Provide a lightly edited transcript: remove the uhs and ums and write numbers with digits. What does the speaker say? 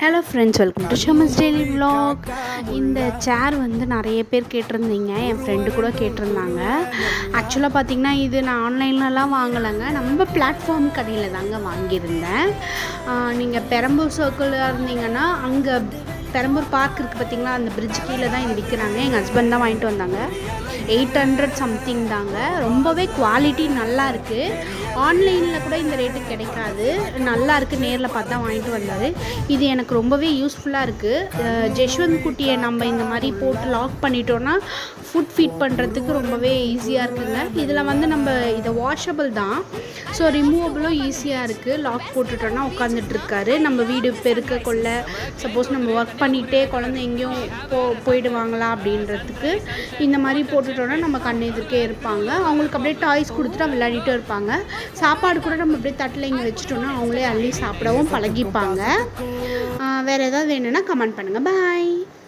Hello friends, welcome to Shamas daily vlog. இந்த chair வந்து நிறைய பேர் கேட்டிருந்தீங்க, என் ஃப்ரெண்டு கூட கேட்டிருந்தாங்க. ஆக்சுவலாக பார்த்திங்கன்னா இது நான் ஆன்லைன்லலாம் வாங்கலைங்க, நம்ம பிளாட்ஃபார்ம் கடையில் தாங்க வாங்கியிருந்தேன். நீங்கள் பெரம்பூர் சர்க்கிளில் இருந்தீங்கன்னா அங்கே பெரம்பூர் பார்க் இருக்குது பார்த்திங்களா, அந்த பிரிட்ஜ் கீழே தான் இது விற்கிறாங்க. எங்கள் ஹஸ்பண்ட் தான் வாங்கிட்டு வந்தாங்க. 800 சம்திங் தாங்க. ரொம்பவே குவாலிட்டி நல்லா இருக்குது. ஆன்லைனில் கூட இந்த ரேட்டுக்கு கிடைக்காது. நல்லா இருக்குது, நேரில் பார்த்தா வாங்கிட்டு வந்தார். இது எனக்கு ரொம்பவே யூஸ்ஃபுல்லாக இருக்குது. ஜெஷ்வந்த் குட்டியை நம்ம இந்த மாதிரி போட்டு லாக் பண்ணிட்டோன்னா ஃபுட் ஃபீட் பண்ணுறதுக்கு ரொம்பவே ஈஸியாக இருக்குங்க. இதில் வந்து நம்ம இதை வாஷபிள் தான், ஸோ ரிமூவபிளும் ஈஸியாக இருக்குது. லாக் போட்டுட்டோன்னா உட்காந்துட்ருக்காரு. நம்ம வீடு பெருக்க கொள்ள சப்போஸ் நம்ம ஒர்க் பண்ணிகிட்டே குழந்தை எங்கேயும் போயிடுவாங்களா அப்படின்றதுக்கு இந்த மாதிரி போட்டுட்டோன்னா நம்ம கண் எதிர்க்கே இருப்பாங்க. அவங்களுக்கு அப்படியே டாய்ஸ் கொடுத்துட்டா விளையாடிட்டு இருப்பாங்க. சாப்பாடு கூட நம்ம அப்படியே தட்டில் இங்கே வச்சுட்டோன்னா அவங்களே அள்ளி சாப்பிடவும் பழகிப்பாங்க. வேறு ஏதாவது வேணும்னா கமெண்ட் பண்ணுங்கள். பாய்.